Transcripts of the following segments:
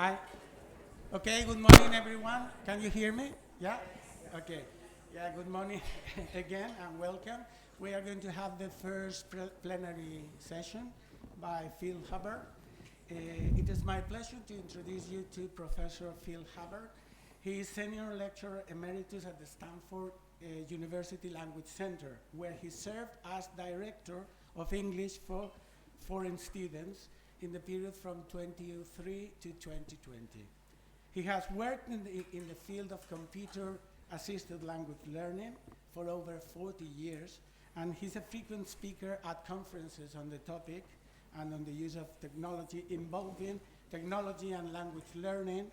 Hi. Okay, good morning, everyone. Can you hear me? Yeah? Okay. Yeah, good morning again and welcome. We are going to have the first plenary session by Phil Hubbard. It is my pleasure to introduce you to Professor Phil Hubbard. He is Senior Lecturer Emeritus at the Stanford University Language Center, where he served as Director of English for foreign students in the period from 2003 to 2020. He has worked in the field of computer-assisted language learning for over 40 years, and he's a frequent speaker at conferences on the topic and on the use of technology involving technology and language learning,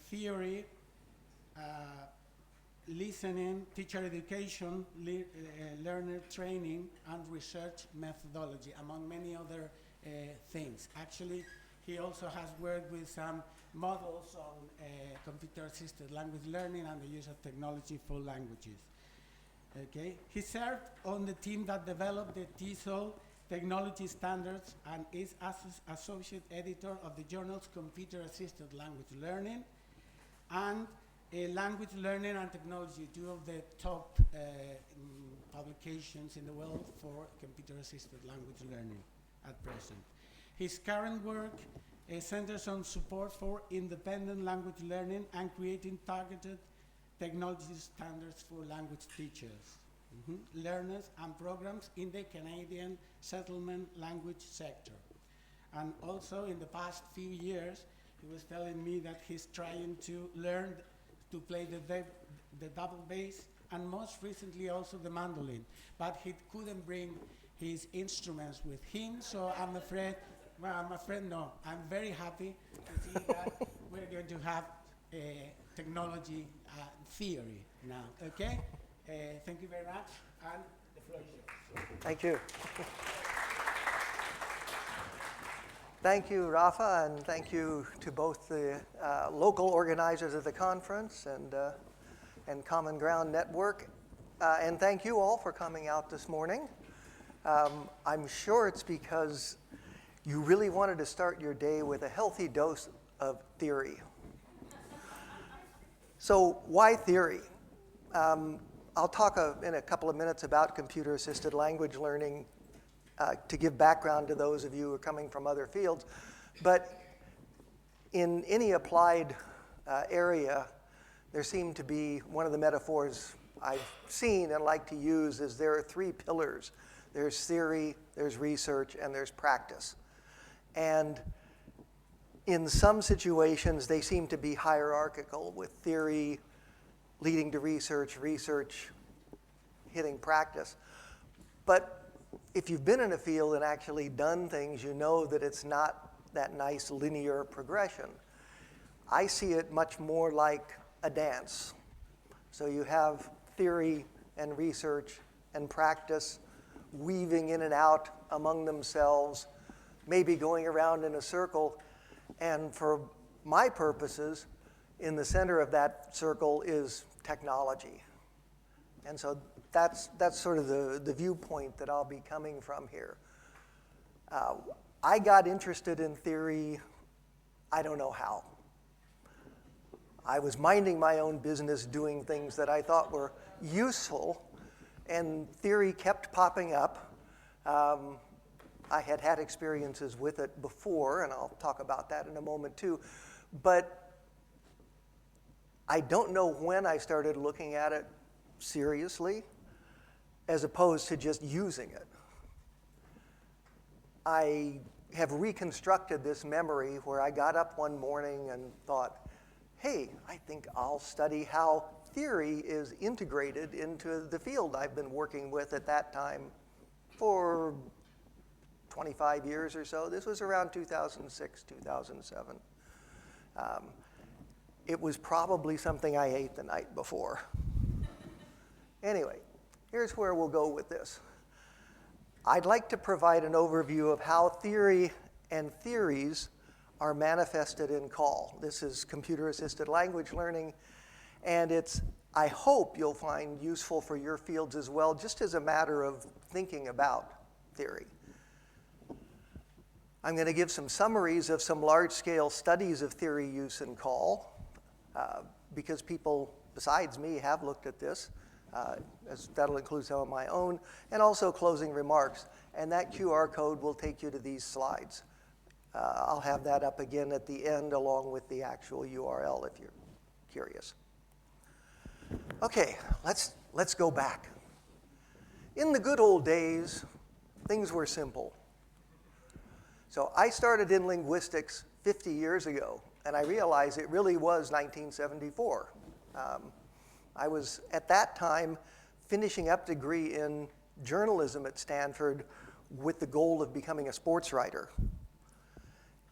theory, listening, teacher education, learner training, and research methodology, among many other things. Actually, he also has worked with some models on computer-assisted language learning and the use of technology for languages. Okay. He served on the team that developed the TESOL technology standards and is associate editor of the journals Computer-Assisted Language Learning and Language Learning and Technology, two of the top publications in the world for computer-assisted language learning at present. His current work centers on support for independent language learning and creating targeted technology standards for language teachers, learners, and programs in the Canadian settlement language sector. And also, in the past few years, he was telling me that he's trying to learn to play the double bass, and most recently also the mandolin. But he couldn't bring his instruments with him, so I'm afraid no. I'm very happy to see that we're going to have technology theory now, okay? Thank you very much, and the floor is yours. Thank you. Thank you, Rafa, and thank you to both the local organizers of the conference and Common Ground Network. And thank you all for coming out this morning. I'm sure it's because you really wanted to start your day with a healthy dose of theory. So why theory? I'll talk in a couple of minutes about computer-assisted language learning to give background to those of you who are coming from other fields. But in any applied area, there seem to be one of the metaphors I've seen and like to use is there are three pillars. There's theory, there's research, and there's practice. And in some situations, they seem to be hierarchical, with theory leading to research, research hitting practice. But if you've been in a field and actually done things, you know that it's not that nice linear progression. I see it much more like a dance. So you have theory and research and practice weaving in and out among themselves, maybe going around in a circle. And for my purposes, in the center of that circle is technology. And so that's sort of the viewpoint that I'll be coming from here. I got interested in theory, I don't know how. I was minding my own business, doing things that I thought were useful, and theory kept popping up. I had had experiences with it before, and I'll talk about that in a moment too. But I don't know when I started looking at it seriously, as opposed to just using it. I have reconstructed this memory where I got up one morning and thought, hey, I think I'll study how theory is integrated into the field I've been working with at that time for 25 years or so. This was around 2006, 2007. It was probably something I ate the night before. Anyway, here's where we'll go with this. I'd like to provide an overview of how theory and theories are manifested in CALL. This is computer-assisted language learning, and I hope you'll find useful for your fields as well, just as a matter of thinking about theory. I'm going to give some summaries of some large-scale studies of theory use in call, because people besides me have looked at this. As that'll include some of my own, and also closing remarks. And that QR code will take you to these slides. I'll have that up again at the end along with the actual URL if you're curious. Okay, let's go back. In the good old days, things were simple. So I started in linguistics 50 years ago, and I realized it really was 1974. I was, at that time, finishing up a degree in journalism at Stanford with the goal of becoming a sports writer.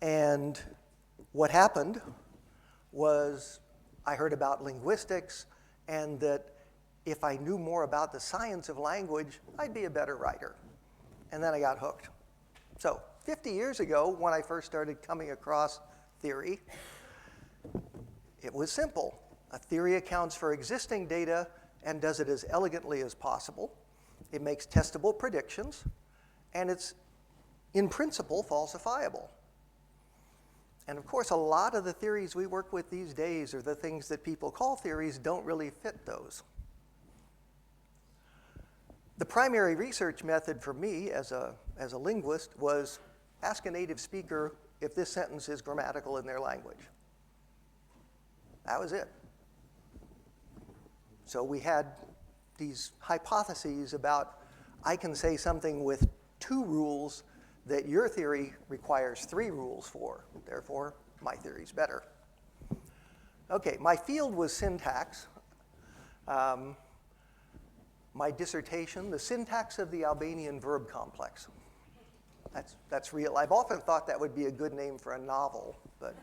And what happened was I heard about linguistics and that if I knew more about the science of language, I'd be a better writer. And then I got hooked. So 50 years ago, when I first started coming across theory, it was simple. A theory accounts for existing data and does it as elegantly as possible. It makes testable predictions, and it's, in principle, falsifiable. And of course, a lot of the theories we work with these days, or the things that people call theories, don't really fit those. The primary research method for me as a linguist was ask a native speaker if this sentence is grammatical in their language. That was it. So we had these hypotheses about, I can say something with 2 rules that your theory requires 3 rules for. Therefore, my theory's better. Okay, my field was syntax. My dissertation, the syntax of the Albanian verb complex. That's real. I've often thought that would be a good name for a novel, but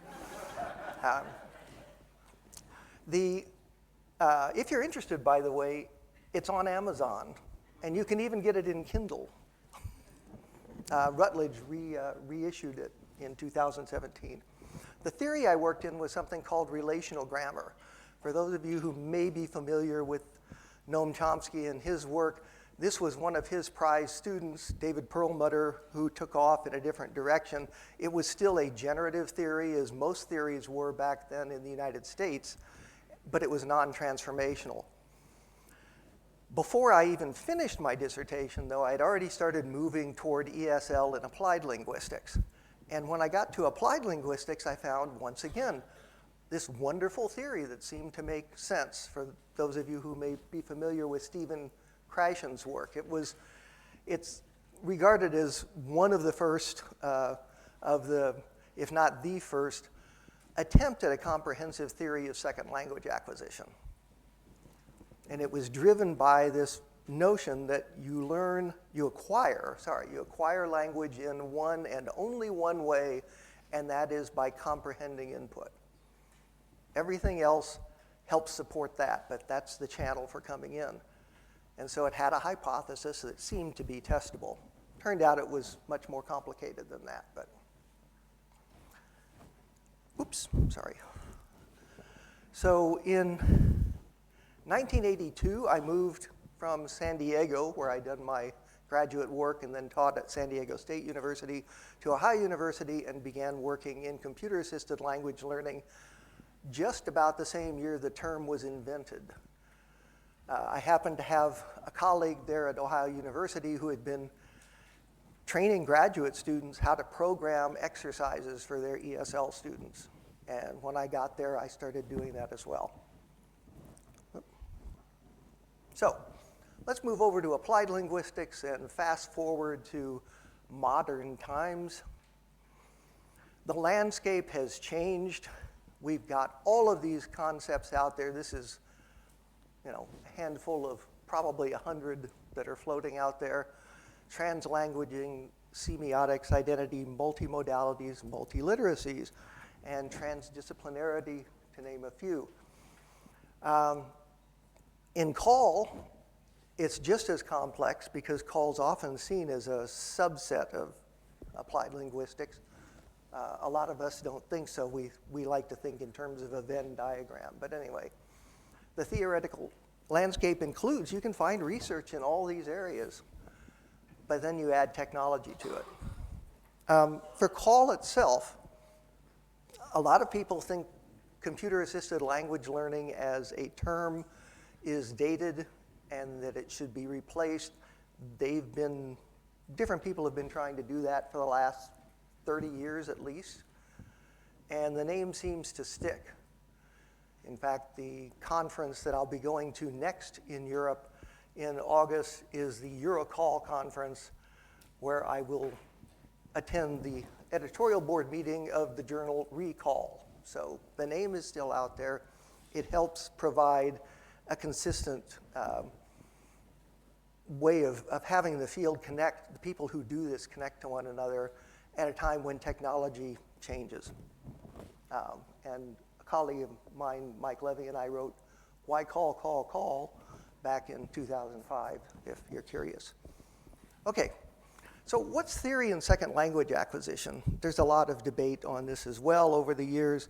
if you're interested, by the way, it's on Amazon, and you can even get it in Kindle. Routledge reissued it in 2017. The theory I worked in was something called relational grammar. For those of you who may be familiar with Noam Chomsky and his work, this was one of his prize students, David Perlmutter, who took off in a different direction. It was still a generative theory, as most theories were back then in the United States, but it was non-transformational. Before I even finished my dissertation, though, I had already started moving toward ESL and applied linguistics. And when I got to applied linguistics, I found, once again, this wonderful theory that seemed to make sense for those of you who may be familiar with Stephen Krashen's work. It's regarded as one of the first if not the first, attempt at a comprehensive theory of second language acquisition. And it was driven by this notion that you acquire language in one and only one way, and that is by comprehending input. Everything else helps support that, but that's the channel for coming in. And so it had a hypothesis that seemed to be testable. Turned out it was much more complicated than that, but oops, sorry. So in 1982, I moved from San Diego, where I'd done my graduate work and then taught at San Diego State University, to Ohio University and began working in computer-assisted language learning just about the same year the term was invented. I happened to have a colleague there at Ohio University who had been training graduate students how to program exercises for their ESL students. And when I got there, I started doing that as well. So let's move over to applied linguistics and fast forward to modern times. The landscape has changed. We've got all of these concepts out there. This is, a handful of probably 100 that are floating out there. Translanguaging, semiotics, identity, multimodalities, multiliteracies, and transdisciplinarity, to name a few. In call, it's just as complex because call's often seen as a subset of applied linguistics. A lot of us don't think so. We like to think in terms of a Venn diagram. But anyway, the theoretical landscape includes, you can find research in all these areas, but then you add technology to it. For CALL itself, a lot of people think computer-assisted language learning as a term is dated and that it should be replaced. Different people have been trying to do that for the last 30 years at least, and the name seems to stick. In fact, the conference that I'll be going to next in Europe in August is the EuroCall conference, where I will attend the editorial board meeting of the journal Recall. So the name is still out there. It helps provide a consistent way of having the field connect, the people who do this connect to one another at a time when technology changes. And a colleague of mine, Mike Levy, and I wrote Why Call, Call, Call back in 2005, if you're curious. Okay, so what's theory in second language acquisition? There's a lot of debate on this as well over the years.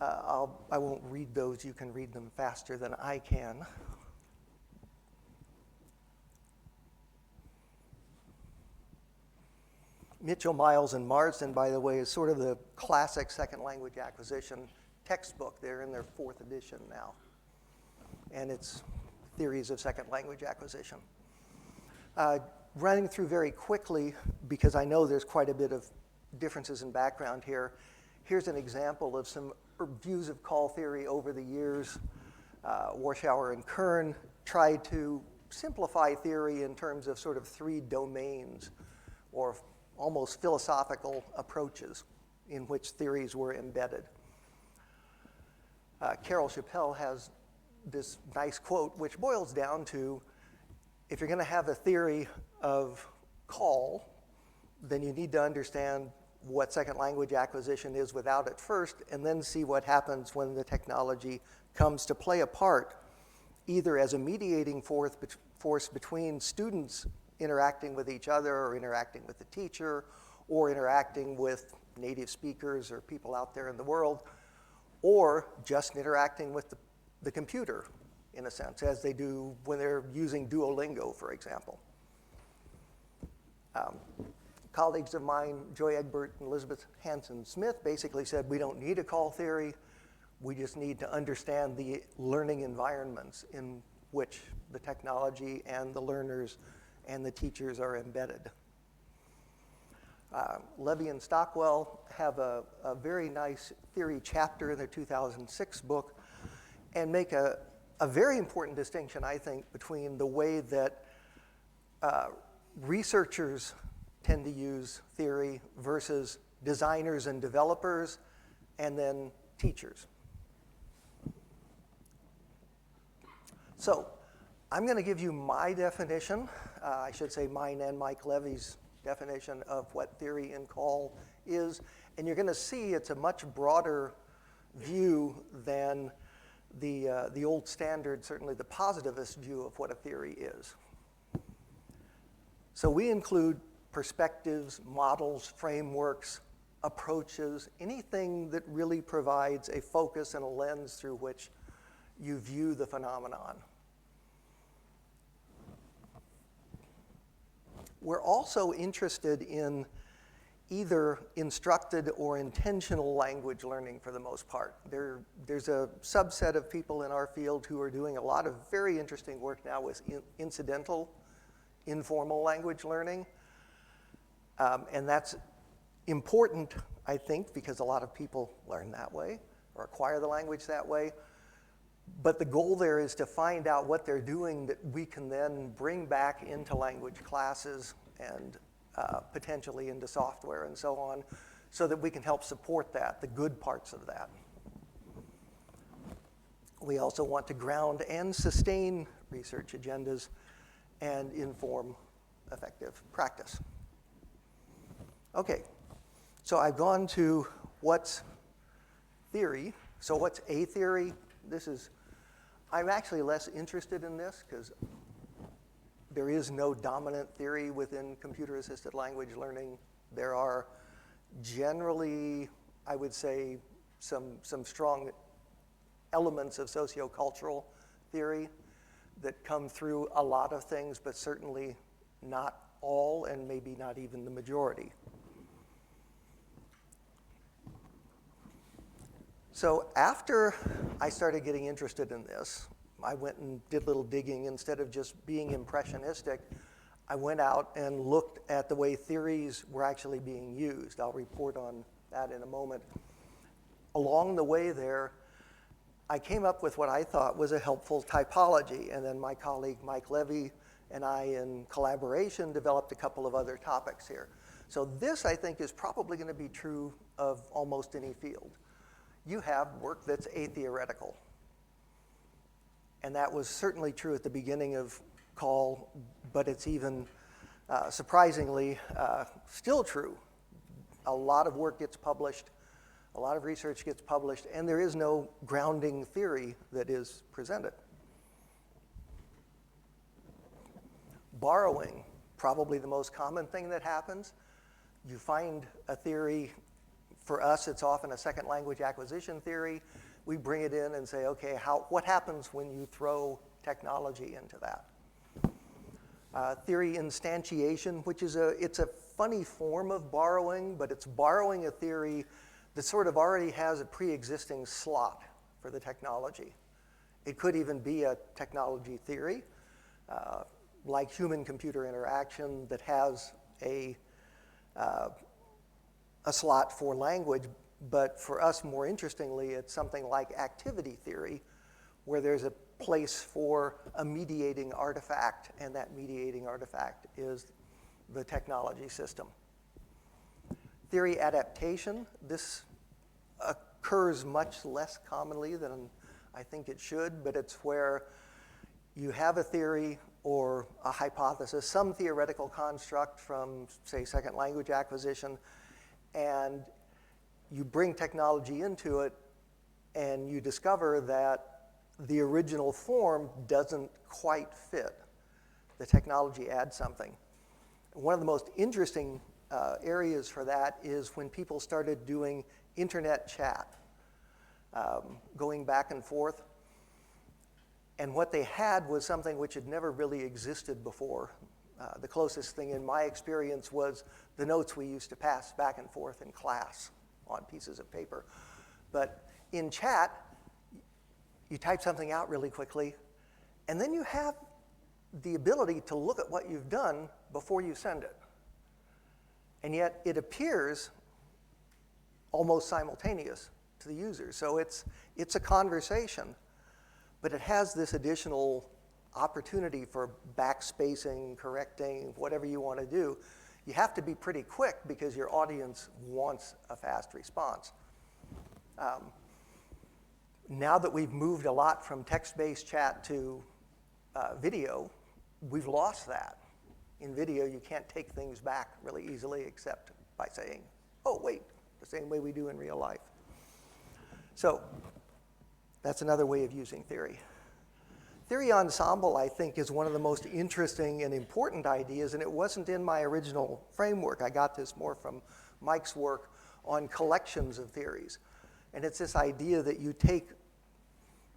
I won't read those. You can read them faster than I can. Mitchell, Miles, and Marsden, by the way, is sort of the classic second language acquisition textbook. They're in their 4th edition now. And it's theories of second language acquisition. Running through very quickly, because I know there's quite a bit of differences in background here. Here's an example of some views of call theory over the years. Warschauer and Kern tried to simplify theory in terms of sort of 3 domains, or almost philosophical approaches in which theories were embedded. Carol Chappell has this nice quote, which boils down to, if you're going to have a theory of call, then you need to understand what second language acquisition is without it first, and then see what happens when the technology comes to play a part, either as a mediating force between students interacting with each other, or interacting with the teacher, or interacting with native speakers or people out there in the world, or just interacting with the computer, in a sense, as they do when they're using Duolingo, for example. Colleagues of mine, Joy Egbert and Elizabeth Hanson-Smith, basically said we don't need a call theory, we just need to understand the learning environments in which the technology and the learners and the teachers are embedded. Levy and Stockwell have a very nice theory chapter in their 2006 book, and make a very important distinction, I think, between the way that researchers tend to use theory versus designers and developers, and then teachers. So I'm going to give you my definition, I should say mine and Mike Levy's definition of what theory in call is, and you're going to see it's a much broader view than the old standard, certainly the positivist view of what a theory is. So we include perspectives, models, frameworks, approaches, anything that really provides a focus and a lens through which you view the phenomenon. We're also interested in either instructed or intentional language learning for the most part. There's a subset of people in our field who are doing a lot of very interesting work now with incidental, informal language learning. And that's important, I think, because a lot of people learn that way or acquire the language that way. But the goal there is to find out what they're doing that we can then bring back into language classes and potentially into software and so on, so that we can help support that, the good parts of that. We also want to ground and sustain research agendas and inform effective practice. Okay, so I've gone to what's theory. So what's a theory? I'm actually less interested in this because there is no dominant theory within computer-assisted language learning. There are generally, I would say, some strong elements of sociocultural theory that come through a lot of things, but certainly not all, and maybe not even the majority. So after I started getting interested in this, I went and did a little digging. Instead of just being impressionistic, I went out and looked at the way theories were actually being used. I'll report on that in a moment. Along the way there, I came up with what I thought was a helpful typology, and then my colleague Mike Levy and I, in collaboration, developed a couple of other topics here. So this, I think, is probably going to be true of almost any field. You have work that's atheoretical. And that was certainly true at the beginning of CALL, but it's even surprisingly still true. A lot of work gets published, a lot of research gets published, and there is no grounding theory that is presented. Borrowing, probably the most common thing that happens. You find a theory. For us, it's often a second language acquisition theory. We bring it in and say, okay, what happens when you throw technology into that? Theory instantiation, which is it's a funny form of borrowing, but it's borrowing a theory that sort of already has a pre-existing slot for the technology. It could even be a technology theory, like human-computer interaction, that has a slot for language, but for us, more interestingly, it's something like activity theory, where there's a place for a mediating artifact, and that mediating artifact is the technology system. Theory adaptation, this occurs much less commonly than I think it should, but it's where you have a theory or a hypothesis, some theoretical construct from, say, second language acquisition, and you bring technology into it, and you discover that the original form doesn't quite fit. The technology adds something. One of the most interesting areas for that is when people started doing internet chat, going back and forth. And what they had was something which had never really existed before. The closest thing in my experience was the notes we used to pass back and forth in class on pieces of paper. But in chat, you type something out really quickly, and then you have the ability to look at what you've done before you send it. And yet it appears almost simultaneous to the user. So it's a conversation, but it has this additional opportunity for backspacing, correcting, whatever you want to do. You have to be pretty quick because your audience wants a fast response. Now that we've moved a lot from text-based chat to video, we've lost that. In video, you can't take things back really easily except by saying, oh, wait, the same way we do in real life. So that's another way of using theory. Theory ensemble, I think, is one of the most interesting and important ideas, and it wasn't in my original framework. I got this more from Mike's work on collections of theories. And it's this idea that you take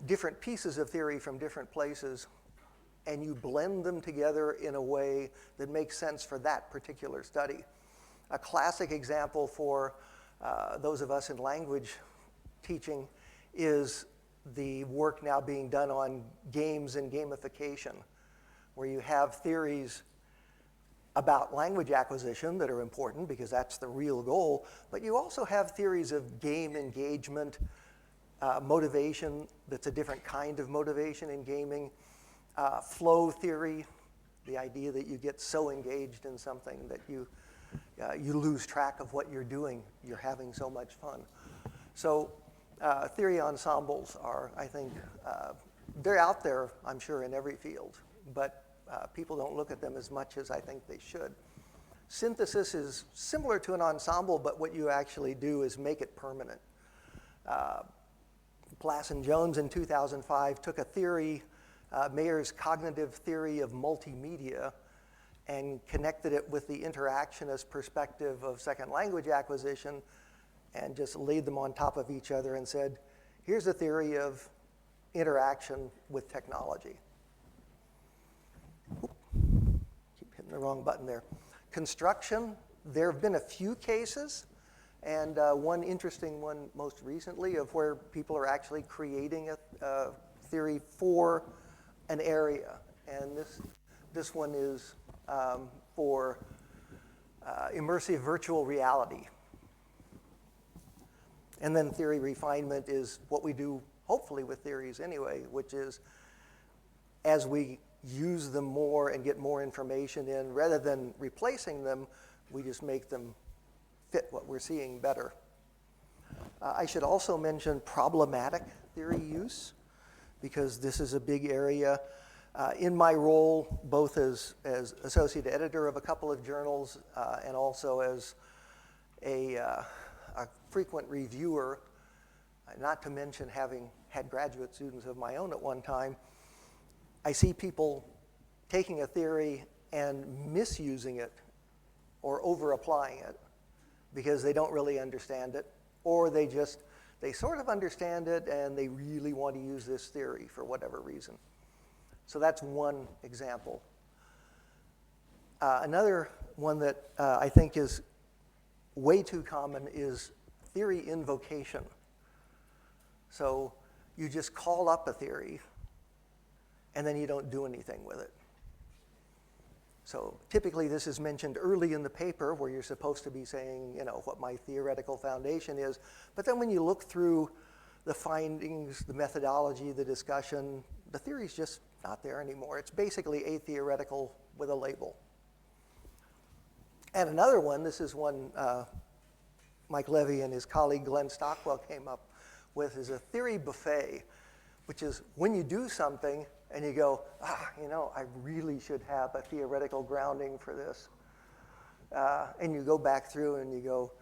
different pieces of theory from different places and you blend them together in a way that makes sense for that particular study. A classic example for those of us in language teaching is the work now being done on games and gamification, where you have theories about language acquisition that are important because that's the real goal, but you also have theories of game engagement, motivation that's a different kind of motivation in gaming, flow theory, the idea that you get so engaged in something that you lose track of what you're doing. You're having so much fun. So theory ensembles are, I think, they're out there, I'm sure, in every field, but people don't look at them as much as I think they should. Synthesis is similar to an ensemble, but what you actually do is make it permanent. Plass and Jones in 2005 took a theory, Mayer's cognitive theory of multimedia, and connected it with the interactionist perspective of second language acquisition, and just laid them on top of each other and said, here's a theory of interaction with technology. Oop, keep hitting the wrong button there. Construction, there have been a few cases. and one interesting one most recently of where people are actually creating a theory for an area. And this one is for immersive virtual reality. And then theory refinement is what we do, hopefully, with theories anyway, which is as we use them more and get more information in, rather than replacing them, we just make them fit what we're seeing better. I should also mention problematic theory use, because this is a big area. In my role, both as associate editor of a couple of journals and also as a frequent reviewer, not to mention having had graduate students of my own at one time, I see people taking a theory and misusing it or over-applying it because they don't really understand it, or they sort of understand it and they really want to use this theory for whatever reason. So that's one example. Another one that I think is way too common is theory invocation. So you just call up a theory and then you don't do anything with it. So typically this is mentioned early in the paper where you're supposed to be saying, you know, what my theoretical foundation is. But then when you look through the findings, the methodology, the discussion, the theory's just not there anymore. It's basically atheoretical with a label. And another one, this is one Mike Levy and his colleague Glenn Stockwell came up with, is a theory buffet, which is when you do something and you go, you know, I really should have a theoretical grounding for this. And you go back through and you go,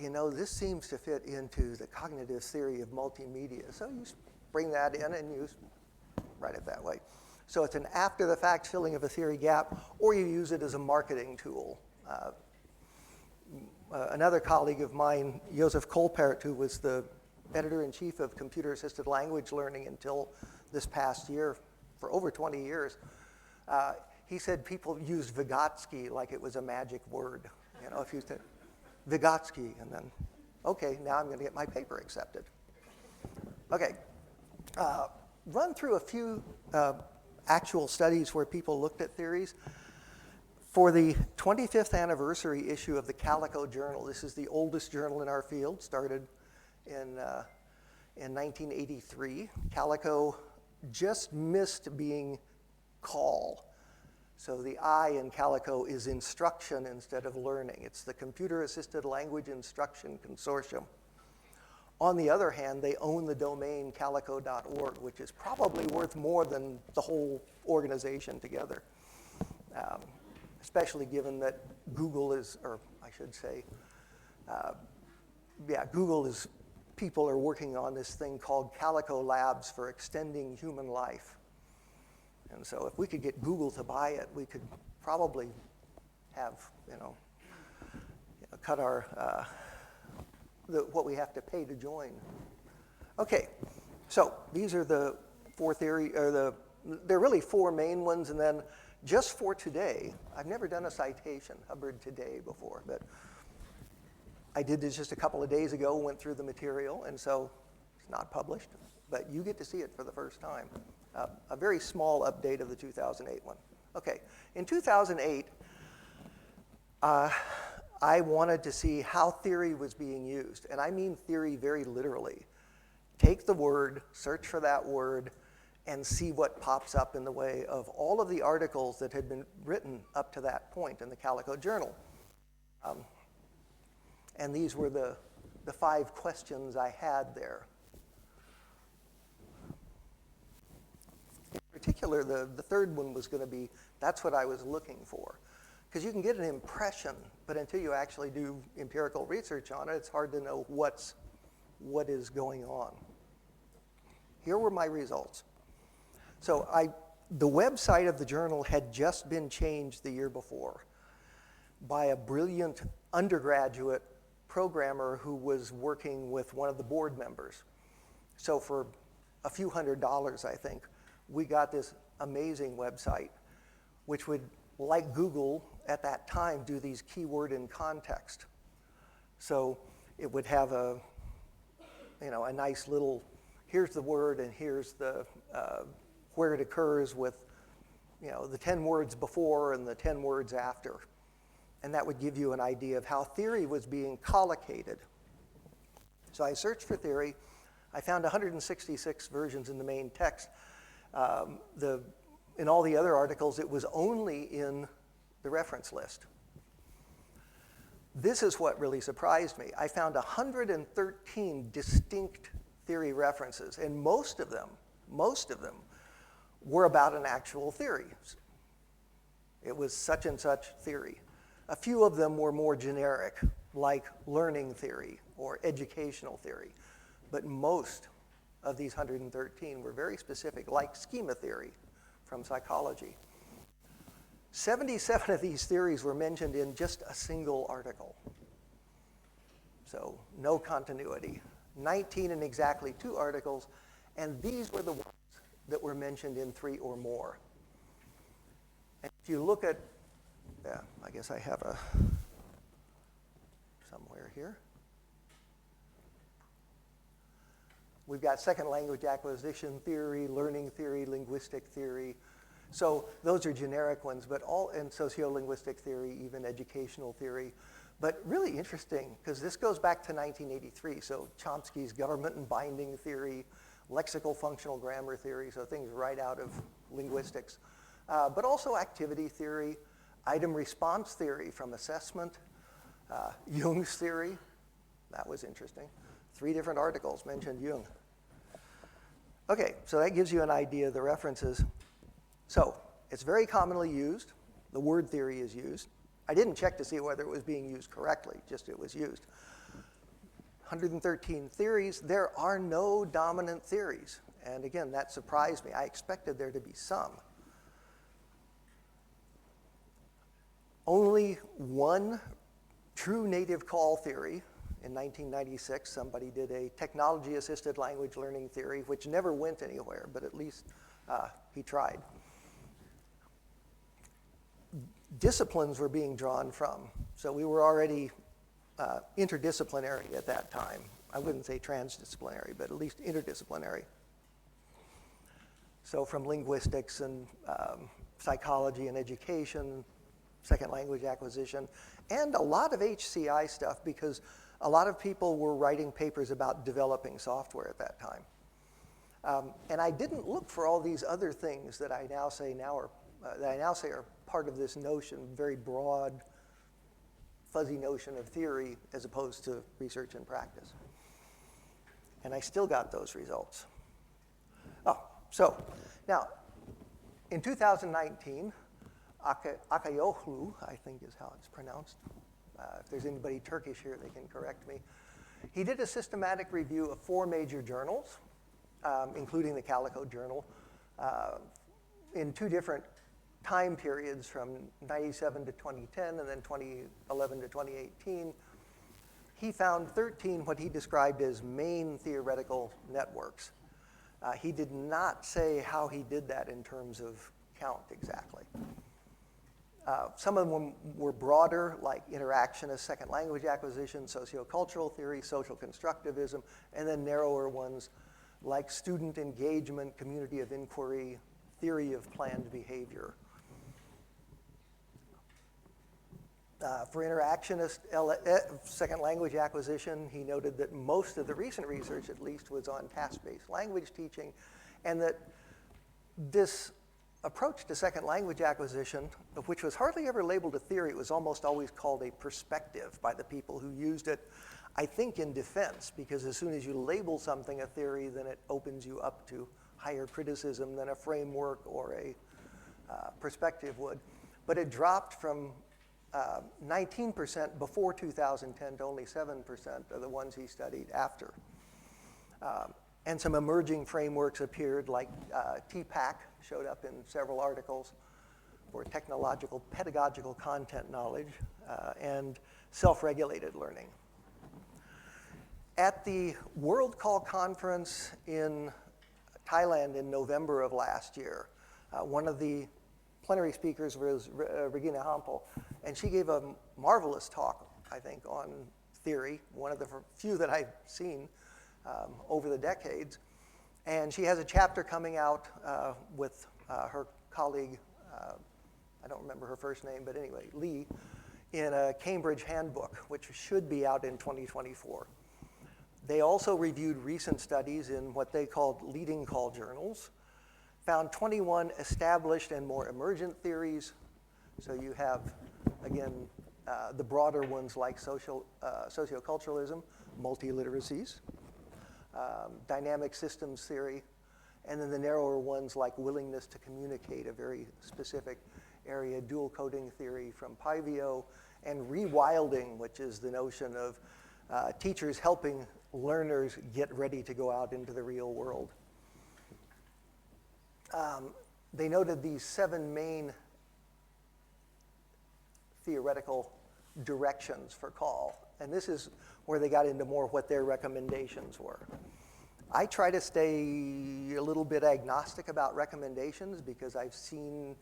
you know, this seems to fit into the cognitive theory of multimedia. So you bring that in and you write it that way. So it's an after-the-fact filling of a theory gap, or you use it as a marketing tool. Another colleague of mine, Josef Kolpert, who was the editor-in-chief of computer-assisted language learning until this past year, for over 20 years, he said people used Vygotsky like it was a magic word. You know, if you said Vygotsky, and then, okay, now I'm going to get my paper accepted. Okay, run through a few actual studies where people looked at theories. For the 25th anniversary issue of the Calico Journal, this is the oldest journal in our field, started in 1983. Calico just missed being call. So the I in Calico is instruction instead of learning. It's the Computer Assisted Language Instruction Consortium. On the other hand, they own the domain calico.org, which is probably worth more than the whole organization together. Especially given that Google is, or I should say, Google is, people are working on this thing called Calico Labs for extending human life. And so if we could get Google to buy it, we could probably have, cut our, what we have to pay to join. Okay, so these are the four theory, or there are really four main ones, and then just for today, I've never done a citation, Hubbard Today, before, but I did this just a couple of days ago, went through the material, and so it's not published, but you get to see it for the first time. A very small update of the 2008 one. Okay, in 2008, I wanted to see how theory was being used, and I mean theory very literally. Take the word, search for that word, and see what pops up in the way of all of the articles that had been written up to that point in the Calico Journal. And these were the 5 questions I had there. In particular, the third one was going to be, that's what I was looking for. Because you can get an impression, but until you actually do empirical research on it, it's hard to know what is going on. Here were my results. So the website of the journal had just been changed the year before by a brilliant undergraduate programmer who was working with one of the board members. So for a few $100s, I think, we got this amazing website, which would, like Google at that time, do these keyword in context. So it would have a nice little, here's the word and here's the where it occurs with, the 10 words before and the 10 words after. And that would give you an idea of how theory was being collocated. So I searched for theory. I found 166 versions in the main text. In all the other articles, it was only in the reference list. This is what really surprised me. I found 113 distinct theory references, and most of them were about an actual theory. It was such and such theory. A few of them were more generic, like learning theory or educational theory. But most of these 113 were very specific, like schema theory from psychology. 77 of these theories were mentioned in just a single article. So no continuity. 19 in exactly 2 articles, and these were the ones that were mentioned in 3 or more. And if you look at, I guess I have somewhere here. We've got second language acquisition theory, learning theory, linguistic theory. So those are generic ones, but all in sociolinguistic theory, even educational theory. But really interesting, because this goes back to 1983. So Chomsky's government and binding theory, lexical functional grammar theory, so things right out of linguistics. But also activity theory, item response theory from assessment, Jung's theory. That was interesting. 3 different articles mentioned Jung. Okay, so that gives you an idea of the references. So it's very commonly used. The word theory is used. I didn't check to see whether it was being used correctly, just it was used. 113 theories. There are no dominant theories. And again, that surprised me. I expected there to be some. Only one true native call theory. In 1996, somebody did a technology-assisted language learning theory, which never went anywhere, but at least he tried. Disciplines were being drawn from. So we were already interdisciplinary at that time. I wouldn't say transdisciplinary, but at least interdisciplinary. So from linguistics and psychology and education, second language acquisition, and a lot of HCI stuff, because a lot of people were writing papers about developing software at that time. And I didn't look for all these other things that I now say are part of this notion, very broad, fuzzy notion of theory as opposed to research and practice. And I still got those results. So now, in 2019, Akayoğlu, I think is how it's pronounced. If there's anybody Turkish here, they can correct me. He did a systematic review of 4 major journals, including the Calico Journal, in 2 different time periods from 97 to 2010 and then 2011 to 2018. He found 13 what he described as main theoretical networks. He did not say how he did that in terms of count exactly. Some of them were broader, like interactionist second language acquisition, sociocultural theory, social constructivism, and then narrower ones like student engagement, community of inquiry, theory of planned behavior. For interactionist second language acquisition, he noted that most of the recent research, at least, was on task-based language teaching, and that this approach to second language acquisition, which was hardly ever labeled a theory, it was almost always called a perspective by the people who used it, I think in defense, because as soon as you label something a theory, then it opens you up to higher criticism than a framework or a perspective would. But it dropped from 19% before 2010 to only 7% of the ones he studied after. And some emerging frameworks appeared, like TPAC showed up in several articles for technological, pedagogical content knowledge, and self-regulated learning. At the World Call Conference in Thailand in November of last year, one of the plenary speakers was Regina Hampel, and she gave a marvelous talk, I think, on theory, one of the few that I've seen over the decades. And she has a chapter coming out with her colleague, I don't remember her first name, but anyway, Lee, in a Cambridge handbook, which should be out in 2024. They also reviewed recent studies in what they called leading call journals, found 21 established and more emergent theories. So you have, again, the broader ones like socioculturalism, multiliteracies, dynamic systems theory, and then the narrower ones like willingness to communicate, a very specific area, dual coding theory from Pivio, and rewilding, which is the notion of teachers helping learners get ready to go out into the real world. They noted these 7 main theoretical directions for call, and this is where they got into more what their recommendations were. I try to stay a little bit agnostic about recommendations because I've seen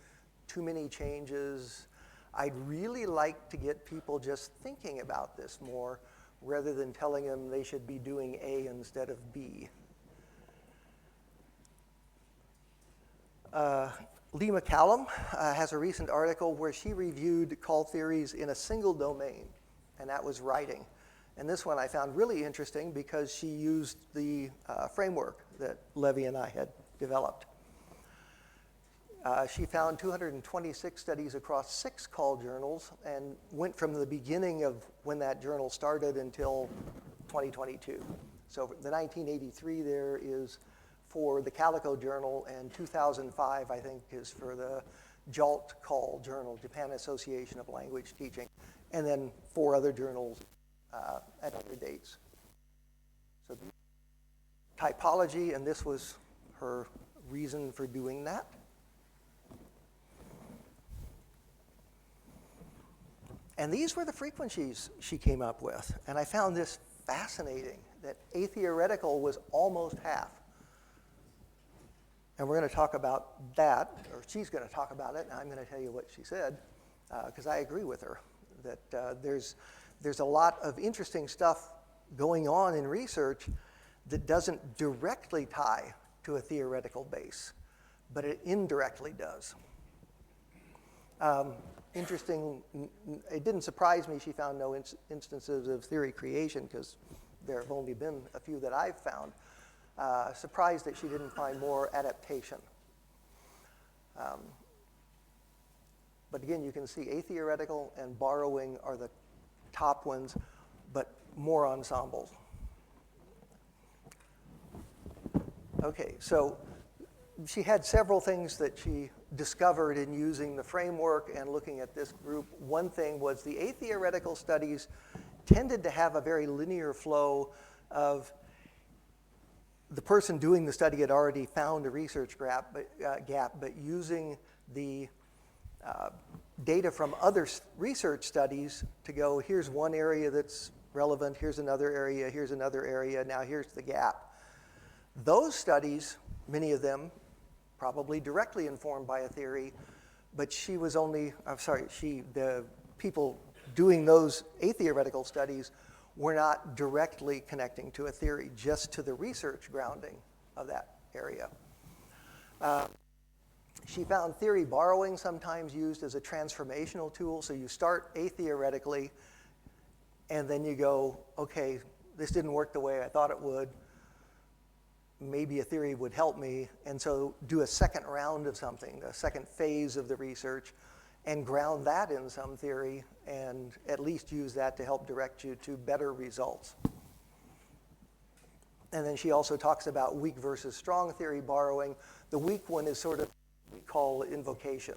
too many changes. I'd really like to get people just thinking about this more rather than telling them they should be doing A instead of B. Lee McCallum has a recent article where she reviewed call theories in a single domain, and that was writing. And this one I found really interesting because she used the framework that Levy and I had developed. She found 226 studies across 6 call journals and went from the beginning of when that journal started until 2022. So the 1983 there is for the Calico Journal, and 2005, I think, is for the JALT Call Journal, Japan Association of Language Teaching, and then 4 other journals at other dates. So typology, and this was her reason for doing that. And these were the frequencies she came up with, and I found this fascinating, that atheoretical was almost half. And we're going to talk about that, or she's going to talk about it, and I'm going to tell you what she said, because I agree with her, that there's a lot of interesting stuff going on in research that doesn't directly tie to a theoretical base, but it indirectly does. Interesting, it didn't surprise me she found no instances of theory creation, because there have only been a few that I've found. Surprised that she didn't find more adaptation. But again, you can see atheoretical and borrowing are the top ones, but more ensembles. Okay, so she had several things that she discovered in using the framework and looking at this group. One thing was the atheoretical studies tended to have a very linear flow of the person doing the study had already found a research gap, but using the data from other research studies to go, here's one area that's relevant, here's another area, now here's the gap. Those studies, many of them, probably directly informed by a theory, but the people doing those atheoretical studies were not directly connecting to a theory, just to the research grounding of that area. She found theory borrowing sometimes used as a transformational tool. So you start atheoretically, and then you go, okay, this didn't work the way I thought it would. Maybe a theory would help me. And so do a second round of something, a second phase of the research, and ground that in some theory, and at least use that to help direct you to better results. And then she also talks about weak versus strong theory borrowing. The weak one is sort of what we call invocation.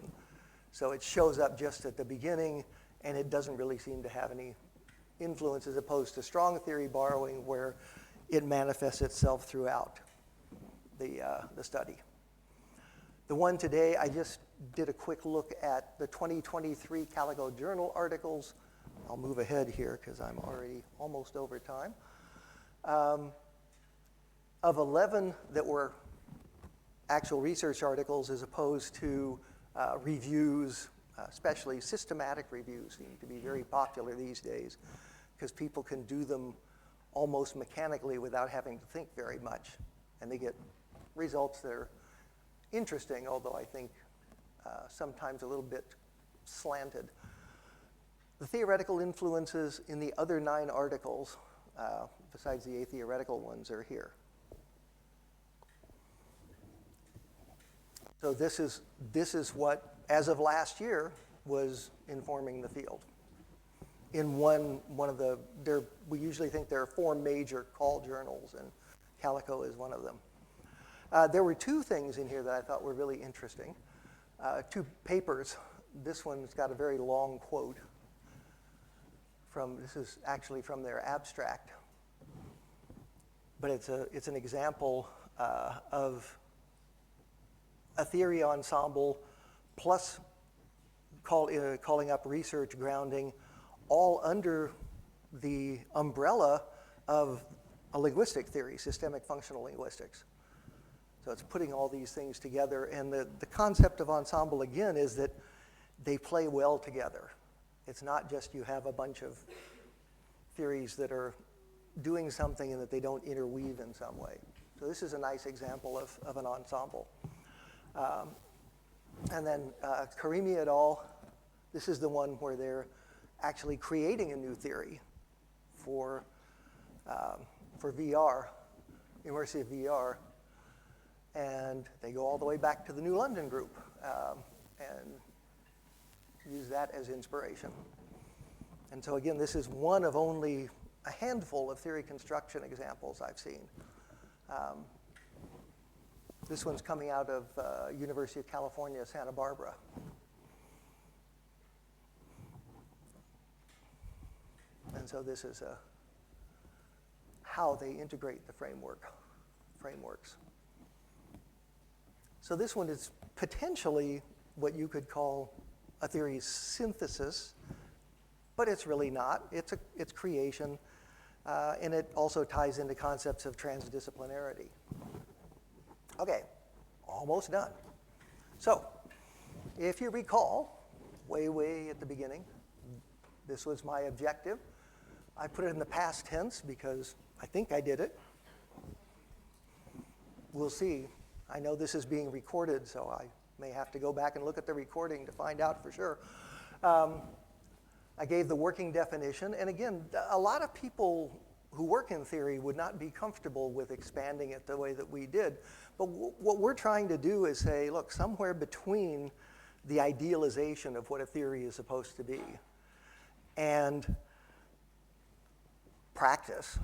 So it shows up just at the beginning, and it doesn't really seem to have any influence, as opposed to strong theory borrowing, where it manifests itself throughout the study. The one today, I just did a quick look at the 2023 Calico Journal articles. I'll move ahead here because I'm already almost over time. Of 11 that were actual research articles as opposed to reviews, especially systematic reviews seem to be very popular these days, because people can do them almost mechanically without having to think very much. And they get results that are interesting, although I think sometimes a little bit slanted. The theoretical influences in the other 9 articles, besides the atheoretical ones, are here. So this is what, as of last year, was informing the field. In one of the, we usually think there are 4 major call journals, and Calico is one of them. There were 2 things in here that I thought were really interesting. 2 papers. This one's got a very long quote this is actually from their abstract. But it's an example of a theory ensemble plus calling up research grounding, all under the umbrella of a linguistic theory, systemic functional linguistics. So it's putting all these things together, and the concept of ensemble, again, is that they play well together. It's not just you have a bunch of theories that are doing something and that they don't interweave in some way. So this is a nice example of an ensemble. And then Karimi et al., this is the one where they're actually creating a new theory for VR, immersive VR. And they go all the way back to the New London group and use that as inspiration. And so again, this is one of only a handful of theory construction examples I've seen. This one's coming out of University of California, Santa Barbara. And so this is how they integrate the frameworks. So this one is potentially what you could call a theory synthesis, but it's really not. It's creation, and it also ties into concepts of transdisciplinarity. Okay, almost done. So, if you recall, way at the beginning, this was my objective. I put it in the past tense because I think I did it. We'll see. I know this is being recorded, so I may have to go back and look at the recording to find out for sure. I gave the working definition, and again, a lot of people who work in theory would not be comfortable with expanding it the way that we did. But what we're trying to do is say, look, somewhere between the idealization of what a theory is supposed to be and practice,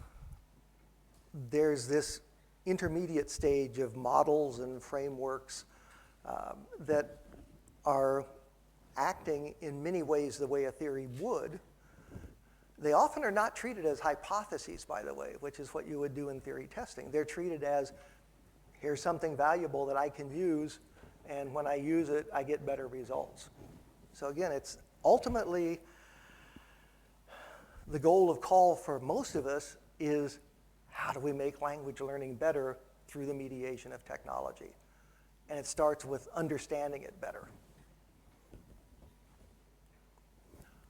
there's this intermediate stage of models and frameworks that are acting in many ways the way a theory would. They often are not treated as hypotheses, by the way, which is what you would do in theory testing. They're treated as, here's something valuable that I can use, and when I use it, I get better results. So again, it's ultimately the goal of CALL for most of us is how do we make language learning better through the mediation of technology? And it starts with understanding it better.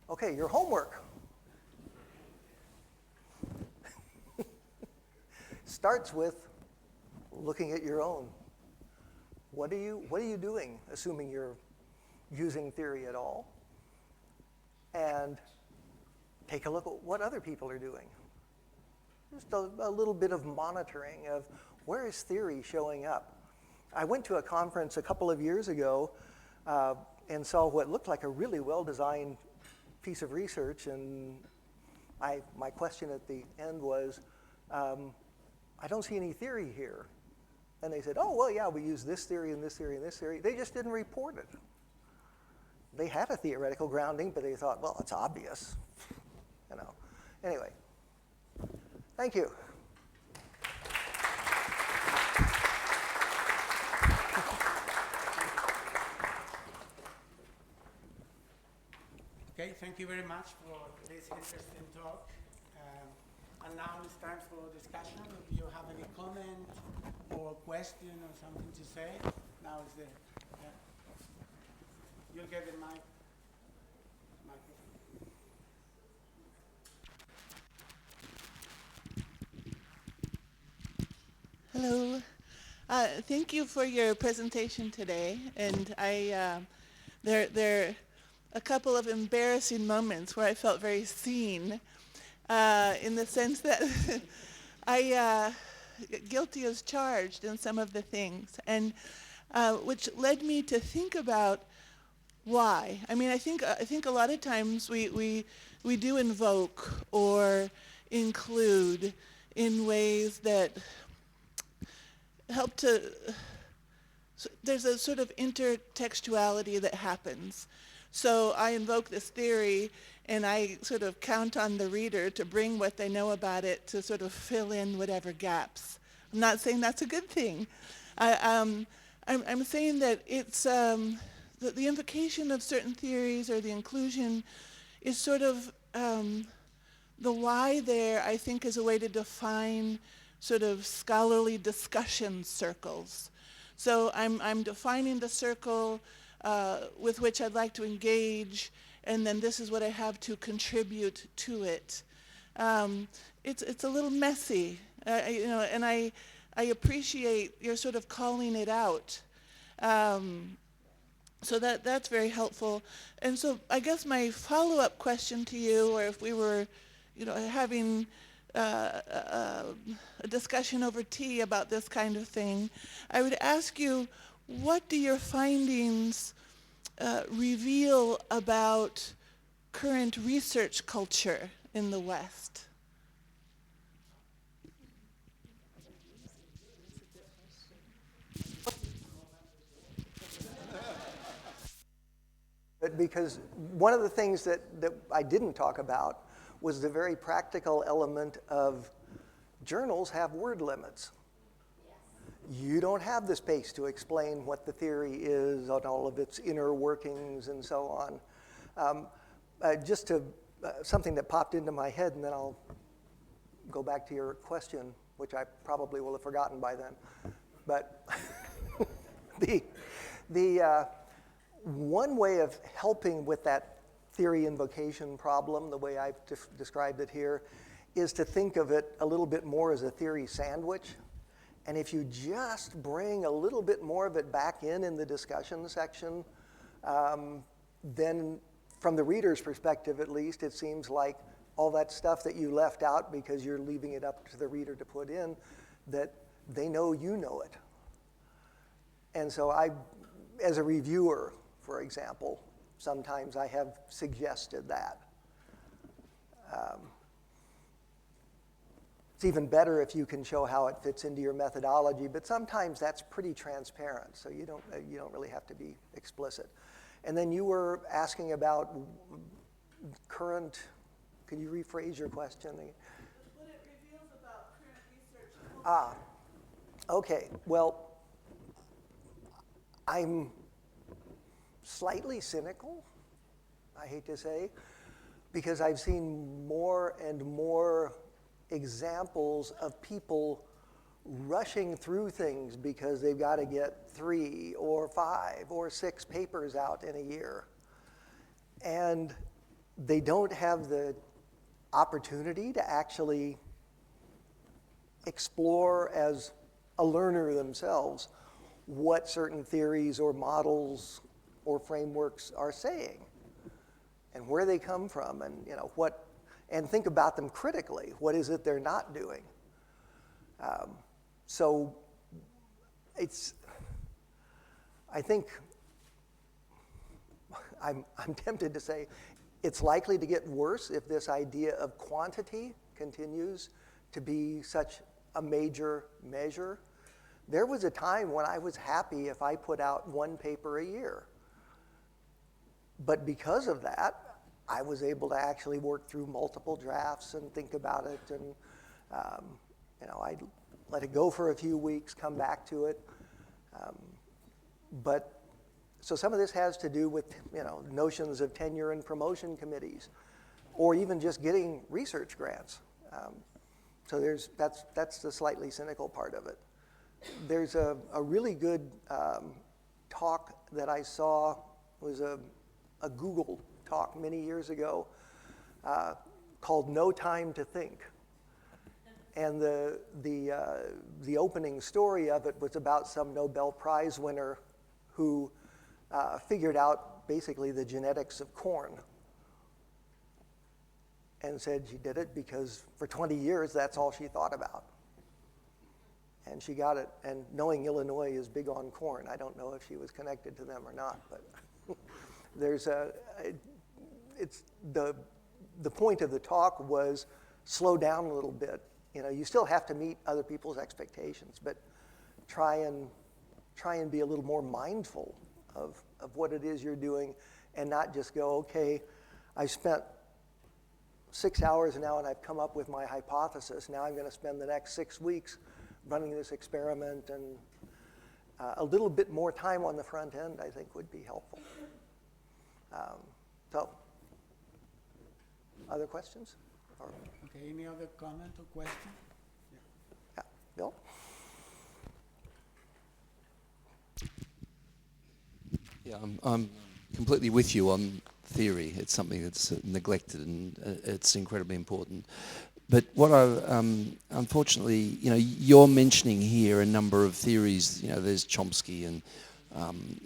Okay, your homework. Starts with looking at your own. What are you doing, assuming you're using theory at all? And take a look at what other people are doing. Just a little bit of monitoring of where is theory showing up. I went to a conference a couple of years ago and saw what looked like a really well-designed piece of research, and my question at the end was, I don't see any theory here. And they said, oh, well, yeah, we use this theory and this theory and this theory. They just didn't report it. They had a theoretical grounding, but they thought, well, it's obvious. Anyway, thank you. Okay, thank you very much for this interesting talk. And now it's time for discussion. If you have any comment or question or something to say, now is there. Yeah. You'll get the microphone. Hello. Thank you for your presentation today. And there are a couple of embarrassing moments where I felt very seen, in the sense that I guilty as charged in some of the things, and which led me to think about why. I mean, I think a lot of times we do invoke or include in ways that help to, there's a sort of intertextuality that happens. So I invoke this theory and I sort of count on the reader to bring what they know about it to sort of fill in whatever gaps. I'm not saying that's a good thing. I'm saying that it's, the invocation of certain theories or the inclusion is sort of, the why there, I think, is a way to define sort of scholarly discussion circles. So I'm defining the circle with which I'd like to engage, and then this is what I have to contribute to it. It's a little messy, and I appreciate your sort of calling it out. So that's very helpful. And so I guess my follow-up question to you, or if we were, having a discussion over tea about this kind of thing, I would ask you, what do your findings reveal about current research culture in the West? Because one of the things that I didn't talk about was the very practical element of journals have word limits. You don't have the space to explain what the theory is and all of its inner workings and so on. Just to something that popped into my head, and then I'll go back to your question, which I probably will have forgotten by then. But the one way of helping with that theory invocation problem, the way I've described it here, is to think of it a little bit more as a theory sandwich. And if you just bring a little bit more of it back in the discussion section, then from the reader's perspective at least, it seems like all that stuff that you left out because you're leaving it up to the reader to put in, that they know you know it. And so I, as a reviewer, for example, sometimes I have suggested that. It's even better if you can show how it fits into your methodology, but sometimes that's pretty transparent, so you don't really have to be explicit. And then you were asking about current, could you rephrase your question? What it reveals about current research. Okay, well, I'm slightly cynical, I hate to say, because I've seen more and more examples of people rushing through things because they've got to get 3 or 5 or 6 papers out in a year. And they don't have the opportunity to actually explore as a learner themselves what certain theories or models or frameworks are saying and where they come from, and and think about them critically. What is it they're not doing? So I think I'm tempted to say it's likely to get worse if this idea of quantity continues to be such a major measure. There was a time when I was happy if I put out 1 paper a year. But because of that, I was able to actually work through multiple drafts and think about it, and I'd let it go for a few weeks, come back to it. So some of this has to do with notions of tenure and promotion committees, or even just getting research grants. So that's the slightly cynical part of it. There's a really good talk that I saw, was a Google talk many years ago called No Time to Think. And the opening story of it was about some Nobel Prize winner who figured out basically the genetics of corn, and said she did it because for 20 years that's all she thought about. And she got it, and knowing Illinois is big on corn, I don't know if she was connected to them or not, but the point of the talk was slow down a little bit. You know, you still have to meet other people's expectations, but try and be a little more mindful of what it is you're doing, and not just go, okay, I spent 6 hours now and I've come up with my hypothesis. Now I'm going to spend the next 6 weeks running this experiment, and a little bit more time on the front end, I think, would be helpful. So, other questions? Or, Okay, any other comment or question? yeah, Bill? Yeah, I'm completely with you on theory. It's something that's neglected, and it's incredibly important. But what unfortunately, you know, you're mentioning here a number of theories. You know, there's Chomsky and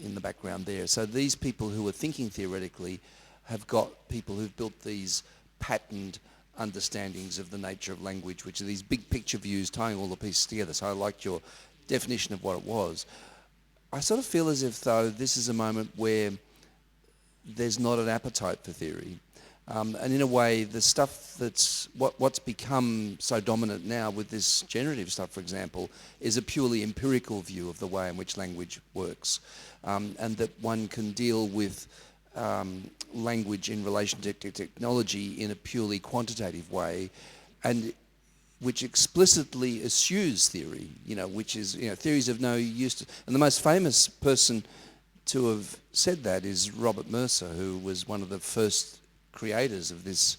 in the background there. So these people who are thinking theoretically have got people who've built these patterned understandings of the nature of language, which are these big picture views tying all the pieces together. So I liked your definition of what it was. I sort of feel as if, though, this is a moment where there's not an appetite for theory. And in a way, the stuff that's what's become so dominant now with this generative stuff, for example, is a purely empirical view of the way in which language works, and that one can deal with language in relation to technology in a purely quantitative way, and which explicitly eschews theory, you know, which is, you know, theories of no use to, and the most famous person to have said that is Robert Mercer, who was one of the first creators of this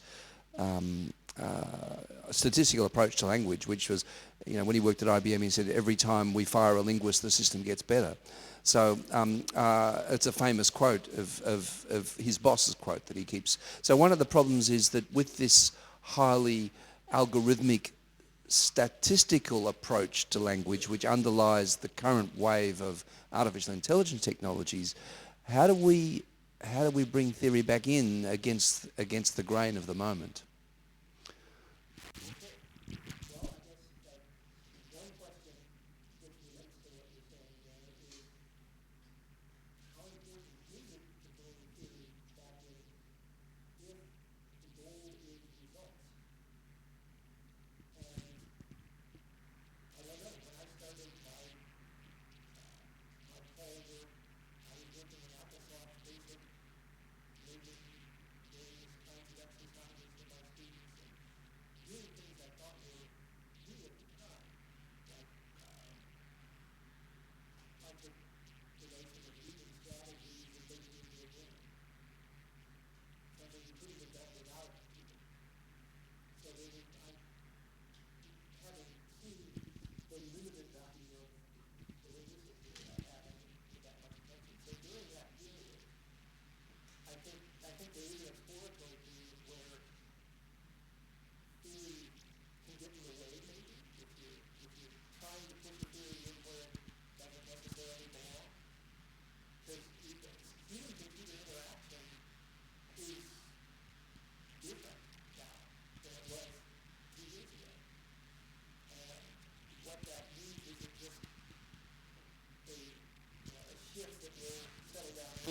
statistical approach to language, which was, you know, when he worked at IBM, he said, every time we fire a linguist, the system gets better. So it's a famous quote of his boss's quote that he keeps. So one of the problems is that with this highly algorithmic statistical approach to language, which underlies the current wave of artificial intelligence technologies, how do we bring theory back in against the grain of the moment?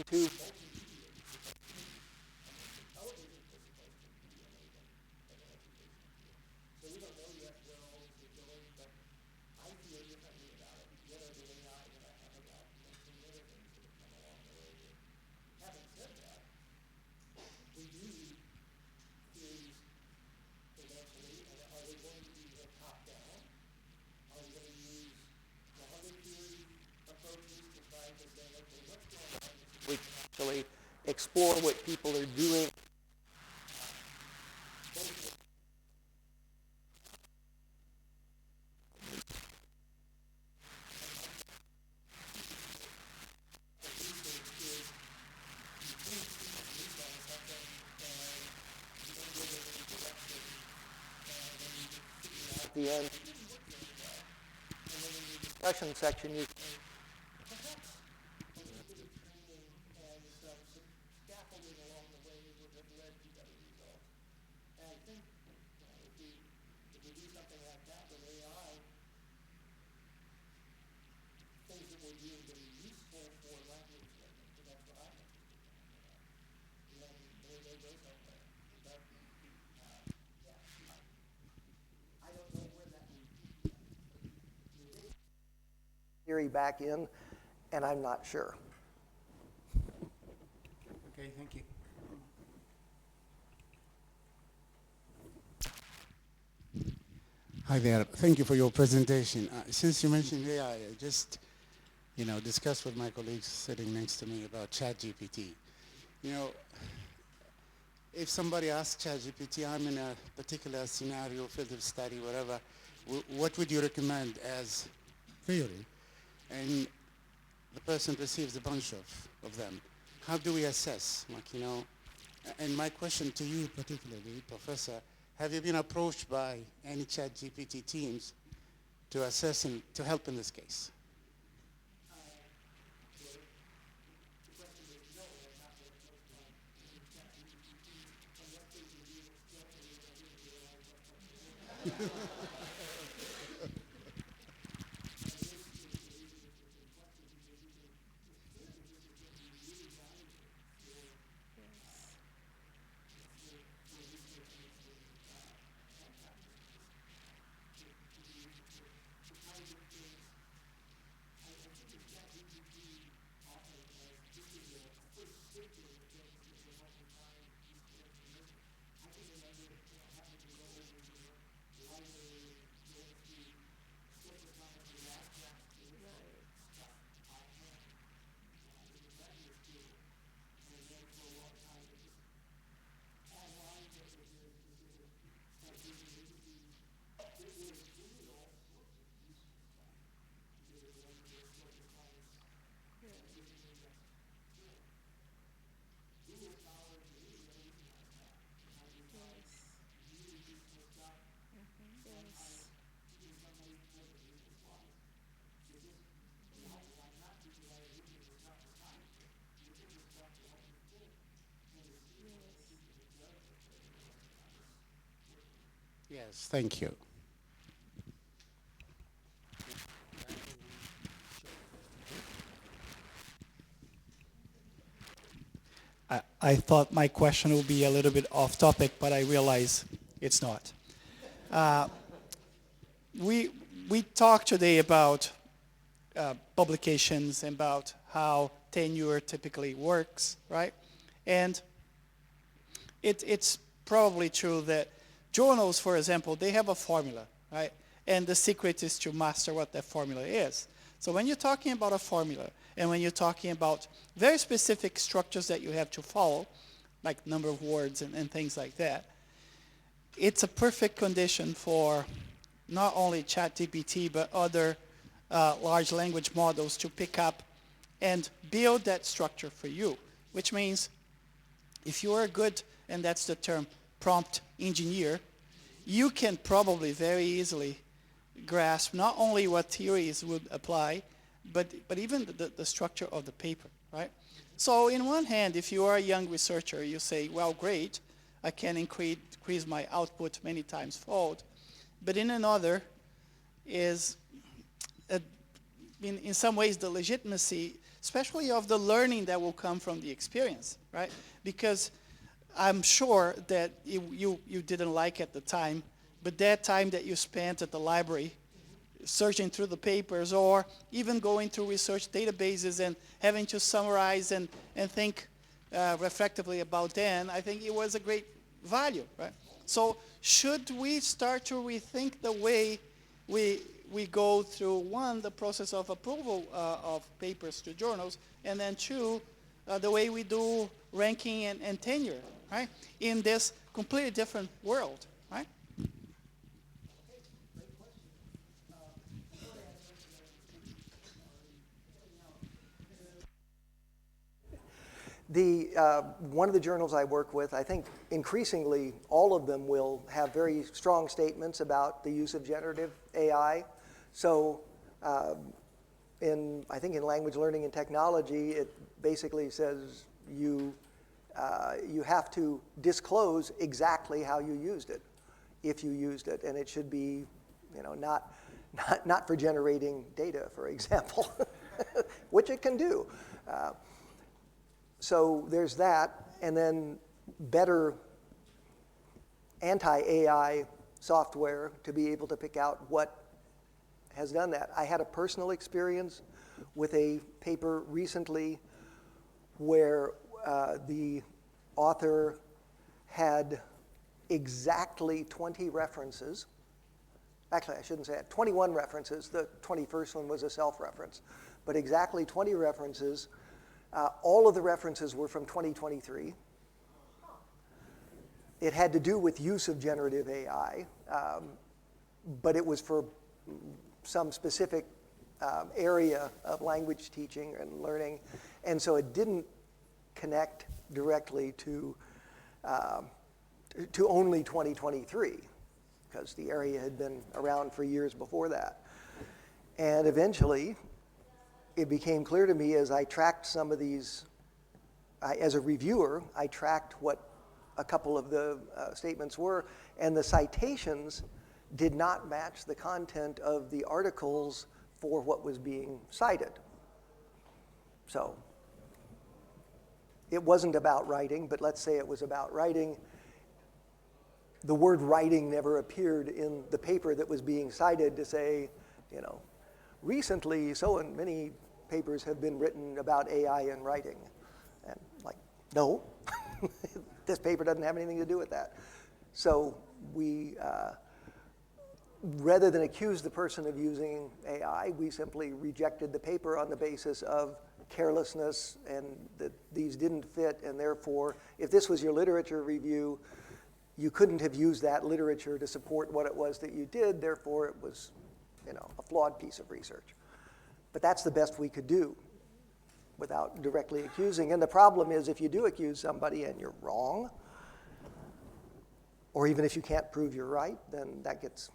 To we can actually explore what people are doing. at the end. And then in the discussion section, you scaffolding along the way would have led to better results. And I think if we do something like that with AI, things that would be really useful for language learning, so that's what I think. And then the way they go somewhere. But, I don't know where that would be. Theory back in, and I'm not sure. Okay, thank you. Hi there. Thank you for your presentation. Since you mentioned AI, I just, discussed with my colleagues sitting next to me about ChatGPT. If somebody asks ChatGPT, I'm in a particular scenario, field of study, whatever, what would you recommend as theory? And the person receives a bunch of them. How do we assess? And my question to you particularly, Professor, have you been approached by any ChatGPT teams to assess and to help in this case? Yes, thank you. I thought my question would be a little bit off topic, but I realize it's not. We talked today about publications, about how tenure typically works, right? And it's probably true that journals, for example, they have a formula, right? And the secret is to master what that formula is. So when you're talking about a formula, and when you're talking about very specific structures that you have to follow, like number of words and things like that, it's a perfect condition for not only ChatGPT, but other large language models to pick up and build that structure for you, which means if you are good, and that's the term, prompt engineer, you can probably very easily grasp not only what theories would apply, but even the structure of the paper, right? So in one hand, if you are a young researcher, you say, well, great, I can increase my output many times fold. But in another is, in some ways, the legitimacy, especially of the learning that will come from the experience, right? Because I'm sure that you didn't like at the time, but that time that you spent at the library searching through the papers or even going through research databases and having to summarize and think reflectively about them, I think it was a great value, right? So should we start to rethink the way we go through, one, the process of approval of papers to journals, and then two, the way we do ranking and tenure, right? In this completely different world, right? One of the journals I work with, I think increasingly all of them will have very strong statements about the use of generative AI. So I think in language learning and technology, it basically says you have to disclose exactly how you used it, if you used it, and it should be, not for generating data, for example, which it can do. So there's that, and then better anti-AI software to be able to pick out what has done that. I had a personal experience with a paper recently where the author had exactly 20 references. Actually, I shouldn't say that, 21 references. The 21st one was a self-reference, but exactly 20 references. All of the references were from 2023. It had to do with use of generative AI, but it was for some specific area of language teaching and learning, and so it didn't connect directly to only 2023, because the area had been around for years before that. And eventually, it became clear to me as I tracked some of these, as a reviewer, I tracked what a couple of the statements were, and the citations did not match the content of the articles for what was being cited. So it wasn't about writing, but let's say it was about writing. The word writing never appeared in the paper that was being cited to say, recently so many papers have been written about AI and writing. And like, no, this paper doesn't have anything to do with that. So we, rather than accuse the person of using AI, we simply rejected the paper on the basis of carelessness and that these didn't fit, and therefore, if this was your literature review, you couldn't have used that literature to support what it was that you did, therefore it was, a flawed piece of research. But that's the best we could do without directly accusing. And the problem is if you do accuse somebody and you're wrong, or even if you can't prove you're right, then that gets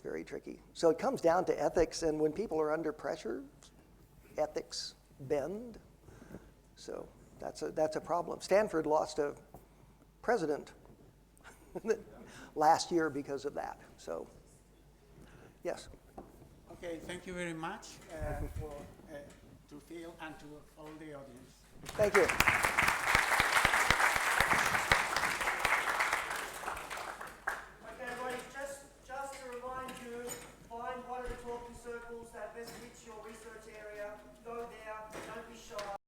very tricky. So it comes down to ethics, and when people are under pressure, ethics bend. So that's a problem. Stanford lost a president last year because of that. So, yes. Okay, thank you very much to Phil and to all the audience. Thank you. Okay, everybody, just to remind you, find one of the talking circles that best fits your research area.